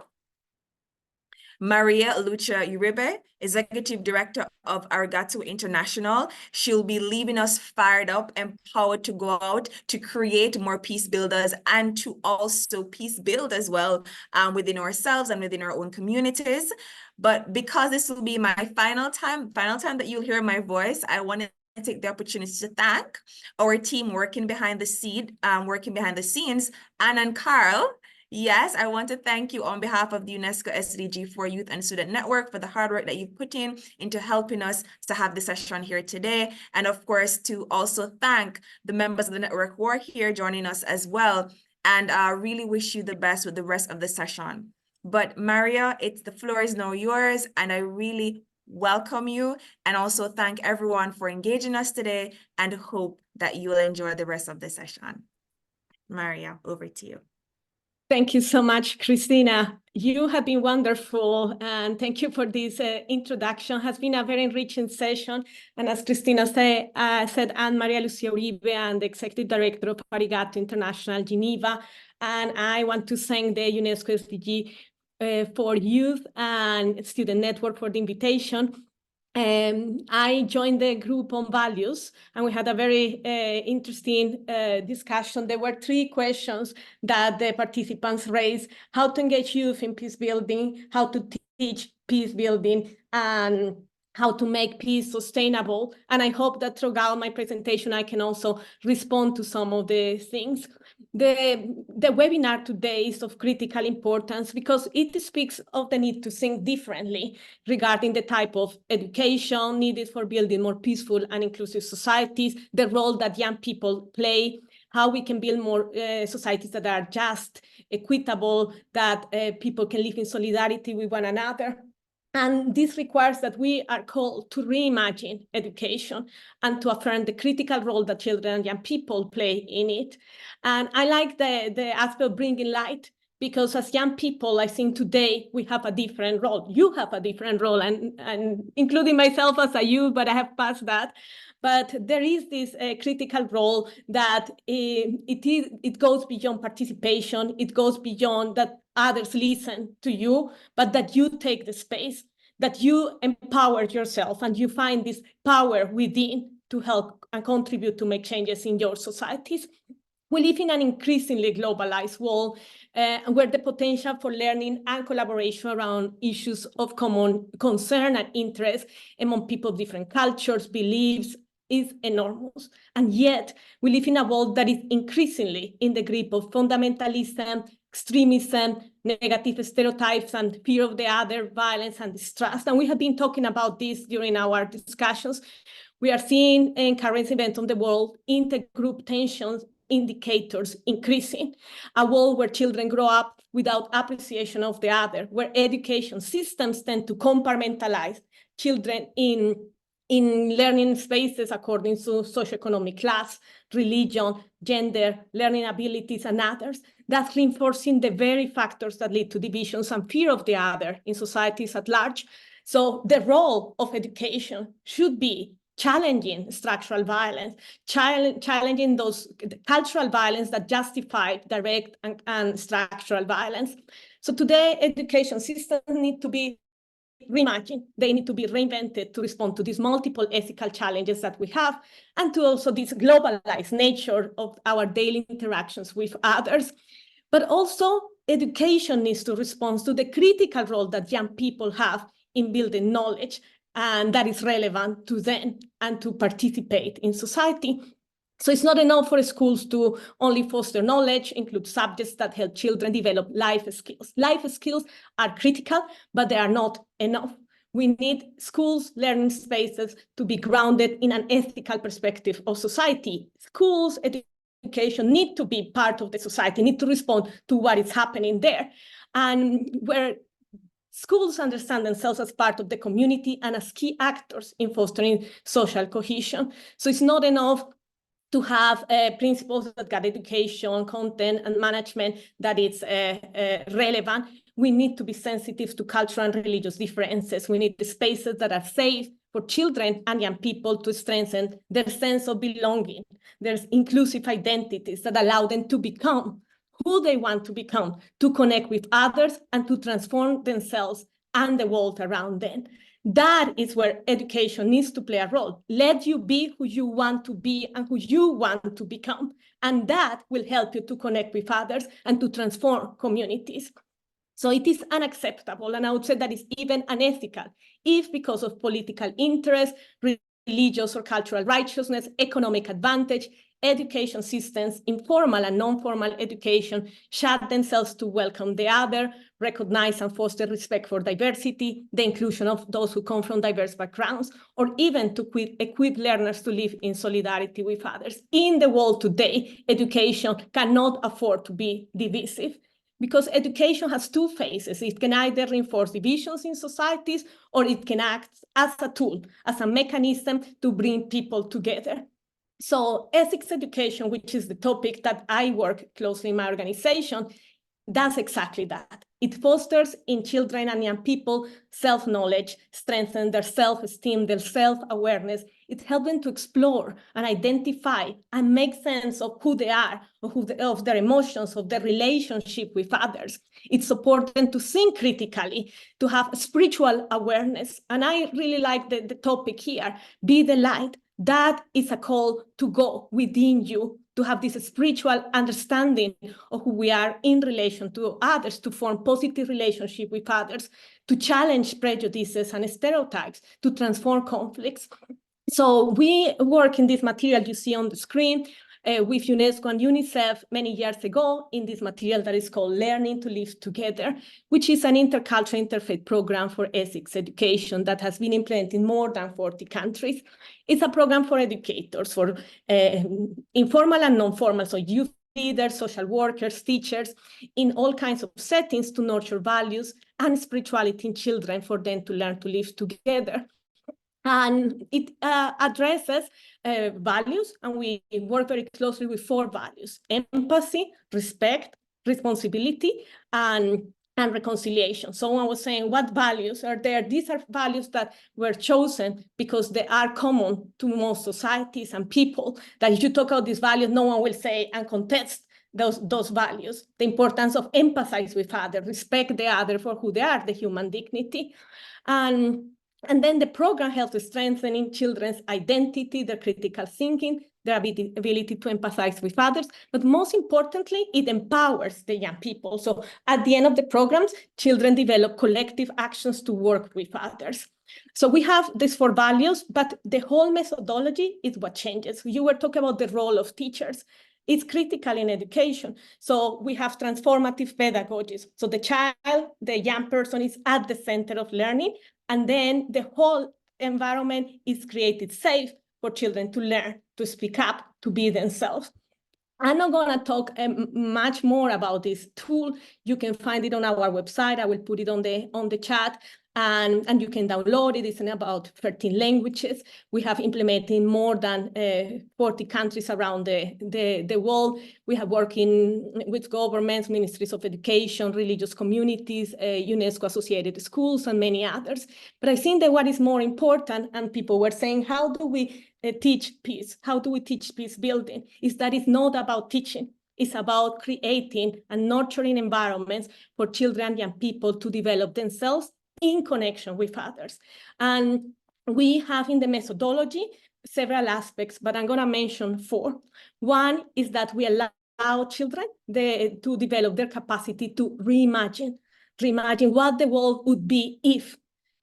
Maria Lucia Uribe, Executive Director of Arigato International. She'll be leaving us fired up, empowered to go out to create more peace builders and to also peace build as well within ourselves and within our own communities. But because this will be my final time that you'll hear my voice, I want to take the opportunity to thank our team working behind the scenes, Anna and Carl. Yes, I want to thank you on behalf of the UNESCO SDG for Youth and Student Network for the hard work that you've put into helping us to have this session here today. And of course, to also thank the members of the network who are here joining us as well. And I really wish you the best with the rest of the session. But Maria, the floor is now yours, and I really welcome you and also thank everyone for engaging us today and hope that you will enjoy the rest of the session. Maria, over to you. Thank you so much, Christina. You have been wonderful, and thank you for this introduction. It has been a very enriching session. And as Christina said, I'm Maria Lucia Uribe, and the Executive Director of Arigato International Geneva. And I want to thank the UNESCO SDG for Youth and Student Network for the invitation. I joined the group on values, and we had a very interesting discussion. There were 3 questions that the participants raised: how to engage youth in peace building, how to teach peace building, and how to make peace sustainable. And I hope that throughout my presentation, I can also respond to some of the things. The webinar today is of critical importance because it speaks of the need to think differently regarding the type of education needed for building more peaceful and inclusive societies, the role that young people play, how we can build more societies that are just, equitable, that people can live in solidarity with one another. And this requires that we are called to reimagine education and to affirm the critical role that children and young people play in it. And I like the aspect of bringing light, because as young people, I think today we have a different role. You have a different role, and including myself as a youth, but I have passed that. But there is this critical role that it goes beyond participation. It goes beyond that others listen to you, but that you take the space, that you empower yourself and you find this power within to help and contribute to make changes in your societies. We live in an increasingly globalized world where the potential for learning and collaboration around issues of common concern and interest among people of different cultures, beliefs, is enormous. And yet we live in a world that is increasingly in the grip of fundamentalism, extremism, negative stereotypes, and fear of the other, violence and distrust. And we have been talking about this during our discussions. We are seeing in current events on the world, intergroup tensions indicators increasing, a world where children grow up without appreciation of the other, where education systems tend to compartmentalize children in learning spaces according to socioeconomic class, religion, gender, learning abilities, and others. That's reinforcing the very factors that lead to divisions and fear of the other in societies at large. So the role of education should be challenging structural violence, challenging those cultural violence that justify direct and structural violence. So today, education systems need to be reimagined. They need to be reinvented to respond to these multiple ethical challenges that we have, and to also this globalized nature of our daily interactions with others. But also, education needs to respond to the critical role that young people have in building knowledge, and that is relevant to them and to participate in society. So it's not enough for schools to only foster knowledge, include subjects that help children develop life skills. Life skills are critical, but they are not enough. We need schools, learning spaces to be grounded in an ethical perspective of society. Schools, education need to be part of the society, need to respond to what is happening there. And where schools understand themselves as part of the community and as key actors in fostering social cohesion. So it's not enough to have principles that got education, content, and management that is relevant. We need to be sensitive to cultural and religious differences. We need the spaces that are safe for children and young people to strengthen their sense of belonging. There's inclusive identities that allow them to become who they want to become, to connect with others, and to transform themselves and the world around them. That is where education needs to play a role. Let you be who you want to be and who you want to become. And that will help you to connect with others and to transform communities. So it is unacceptable, and I would say that is even unethical, if because of political interest, religious or cultural righteousness, economic advantage, education systems, informal and non-formal education, shut themselves to welcome the other, recognize and foster respect for diversity, the inclusion of those who come from diverse backgrounds, or even to equip learners to live in solidarity with others. In the world today, education cannot afford to be divisive, because education has two phases. It can either reinforce divisions in societies, or it can act as a tool, as a mechanism to bring people together. So ethics education, which is the topic that I work closely in my organization, does exactly that. It fosters in children and young people self-knowledge, strengthens their self-esteem, their self-awareness. It helps them to explore and identify and make sense of who they are, of their emotions, of their relationship with others. It supports them to think critically, to have spiritual awareness. And I really like the topic here, be the light. That is a call to go within you to have this spiritual understanding of who we are in relation to others, to form positive relationship with others, to challenge prejudices and stereotypes, to transform conflicts. So we work in this material you see on the screen with UNESCO and UNICEF many years ago in this material that is called Learning to Live Together, which is an intercultural interfaith program for ethics education that has been implemented in more than 40 countries. It's a program for educators, for informal and non-formal, so youth leaders, social workers, teachers, in all kinds of settings to nurture values and spirituality in children for them to learn to live together. And it addresses values, and we work very closely with 4 values: empathy, respect, responsibility, and reconciliation. Someone was saying, what values are there? These are values that were chosen because they are common to most societies and people, that if you talk about these values, no one will say and contest those values. The importance of empathize with others, respect the other for who they are, the human dignity. And then the program helps strengthening children's identity, their critical thinking, their ability to empathize with others, but most importantly, it empowers the young people. So at the end of the programs, children develop collective actions to work with others. So we have these 4 values, but the whole methodology is what changes. You were talking about the role of teachers. It's critical in education. So we have transformative pedagogies. So the child, the young person is at the center of learning, and then the whole environment is created safe for children to learn, to speak up, to be themselves. I'm not going to talk much more about this tool. You can find it on our website. I will put it on the chat, and you can download it. It's in about 13 languages. We have implemented in more than 40 countries around the world. We have working with governments, ministries of education, religious communities, UNESCO-associated schools, and many others. But I think that what is more important, and people were saying, how do we teach peace? How do we teach peace building? Is that it's not about teaching. It's about creating and nurturing environments for children and young people to develop themselves in connection with others. And we have in the methodology several aspects, but I'm going to mention 4. One is that we allow children to develop their capacity to reimagine what the world would be if.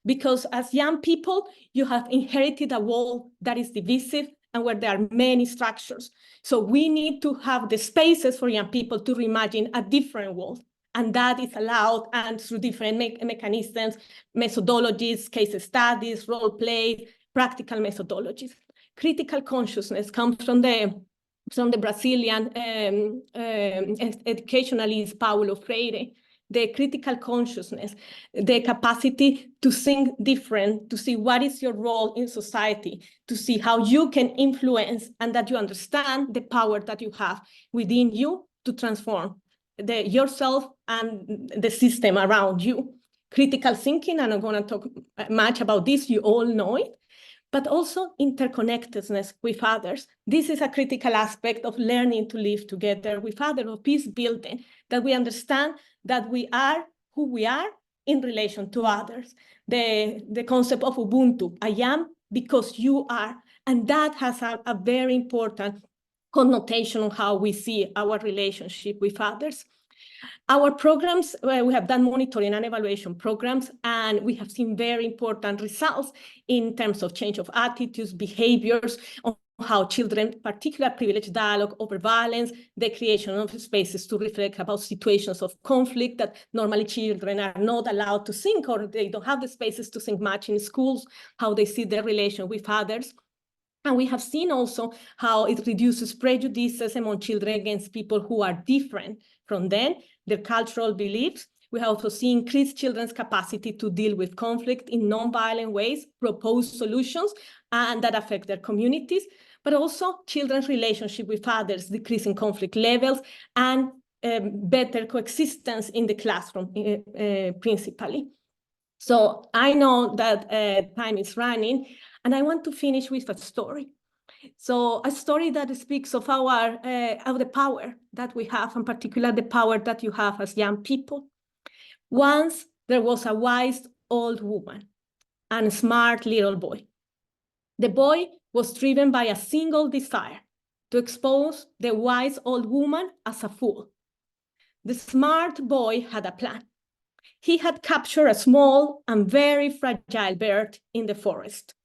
Because as young people, you have inherited a world that is divisive and where there are many structures. So we need to have the spaces for young people to reimagine a different world. And that is allowed and through different mechanisms, methodologies, case studies, role play, practical methodologies. Critical consciousness comes from the Brazilian educationalist Paulo Freire. The critical consciousness, the capacity to think different, to see what is your role in society, to see how you can influence, and that you understand the power that you have within you to transform yourself and the system around you. Critical thinking, and I'm going to talk much about this, you all know it, but also interconnectedness with others. This is a critical aspect of learning to live together with others, of peace building, that we understand that we are who we are in relation to others. The concept of Ubuntu, I am because you are, and that has a very important connotation on how we see our relationship with others. Our programs, we have done monitoring and evaluation programs, and we have seen very important results in terms of change of attitudes, behaviors, on how children, particularly privileged dialogue over violence, the creation of spaces to reflect about situations of conflict that normally children are not allowed to think, or they don't have the spaces to think much in schools, how they see their relation with others. And we have seen also how it reduces prejudices among children against people who are different from them, their cultural beliefs. We have also seen increased children's capacity to deal with conflict in non-violent ways, propose solutions, and that affect their communities, but also children's relationship with others, decreasing conflict levels, and better coexistence in the classroom, principally. So I know that time is running, and I want to finish with a story. So a story that speaks of of the power that we have, in particular the power that you have as young people. Once there was a wise old woman and a smart little boy. The boy was driven by a single desire to expose the wise old woman as a fool. The smart boy had a plan. He had captured a small and very fragile bird in the forest.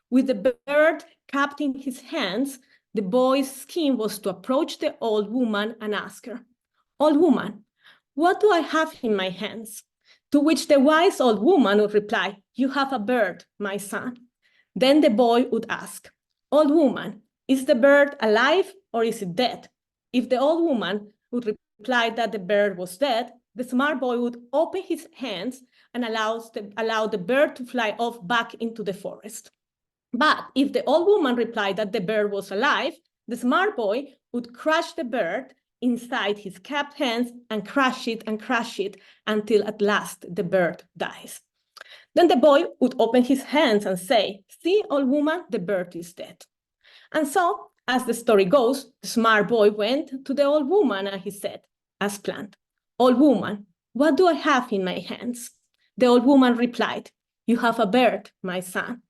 With the bird cupped in his hands, the boy's scheme was to approach the old woman and ask her, "Old woman, what do I have in my hands?" To which the wise old woman would reply, "You have a bird, my son." Then the boy would ask, "Old woman, is the bird alive or is it dead?" If the old woman would reply that the bird was dead, the smart boy would open his hands and allow the bird to fly off back into the forest. But if the old woman replied that the bird was alive, the smart boy would crush the bird inside his cupped hands and crush it until at last the bird dies. Then the boy would open his hands and say, "See, old woman, the bird is dead." And so, as the story goes, the smart boy went to the old woman and he said, as planned, "Old woman, what do I have in my hands?" The old woman replied, "You have a bird, my son."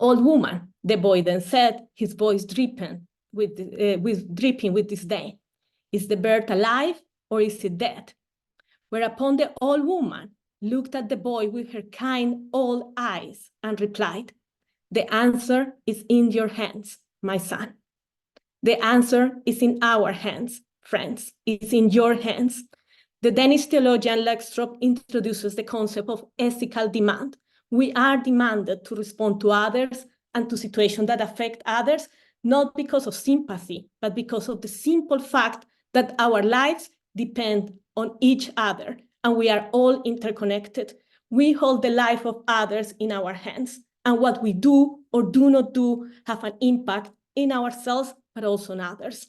"Old woman," the boy then said, his voice dripping with disdain, "is the bird alive or is it dead?" Whereupon the old woman looked at the boy with her kind old eyes and replied, "The answer is in your hands, my son. The answer is in our hands, friends. It's in your hands." The Danish theologian Lekstrup introduces the concept of ethical demand. We are demanded to respond to others and to situations that affect others, not because of sympathy, but because of the simple fact that our lives depend on each other and we are all interconnected. We hold the life of others in our hands, and what we do or do not do have an impact in ourselves, but also on others.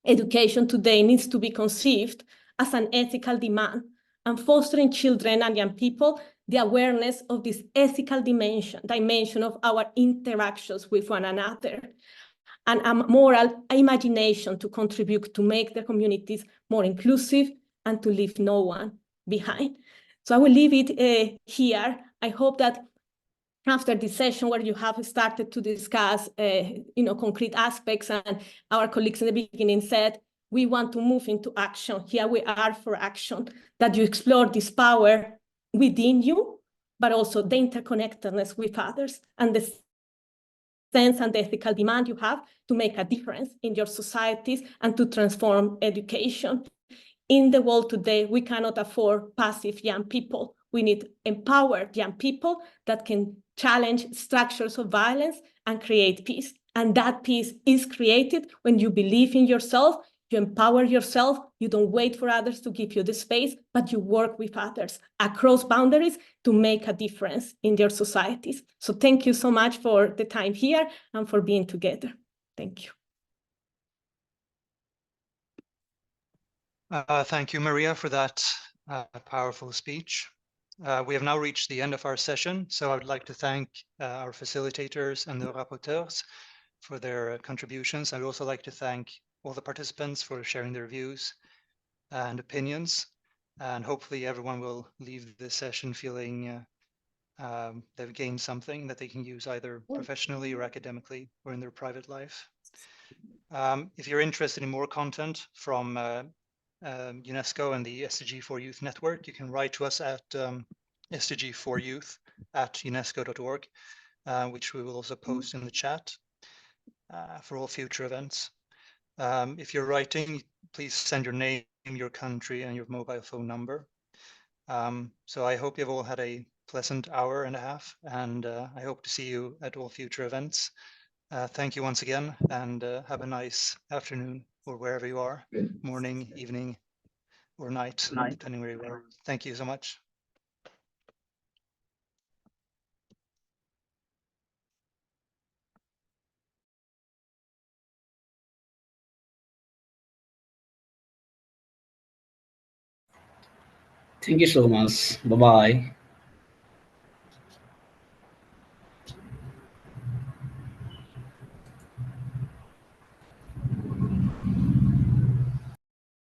Education today needs to be conceived as an ethical demand, and fostering children and young people the awareness of this ethical dimension of our interactions with one another, and a moral imagination to contribute to make the communities more inclusive and to leave no one behind. So I will leave it here. I hope that after this session where you have started to discuss concrete aspects, and our colleagues in the beginning said, we want to move into action. Here we are for action, that you explore this power within you, but also the interconnectedness with others and the sense and the ethical demand you have to make a difference in your societies and to transform education. In the world today, we cannot afford passive young people. We need empowered young people that can challenge structures of violence and create peace. And that peace is created when you believe in yourself, you empower yourself, you don't wait for others to give you the space, but you work with others across boundaries to make a difference in your societies. So thank you so much for the time here and for being together. Thank you. Thank you, Maria, for that powerful speech. We have now reached the end of our session, so I would like to thank our facilitators and the rapporteurs for their contributions. I would also like to thank all the participants for sharing their views and opinions, and hopefully everyone will leave this session feeling they've gained something that they can use either professionally or academically or in their private life. If you're interested in more content from UNESCO and the SDG for Youth Network, you can write to us at sdg4youth@unesco.org, which we will also post in the chat for all future events. If you're writing, please send your name, your country, and your mobile phone number. So I hope you've all had a pleasant hour and a half, and I hope to see you at all future events. Thank you once again, and have a nice afternoon or wherever you are, morning, evening, or night, depending where you are. Thank you so much. Thank you so much. Bye-bye.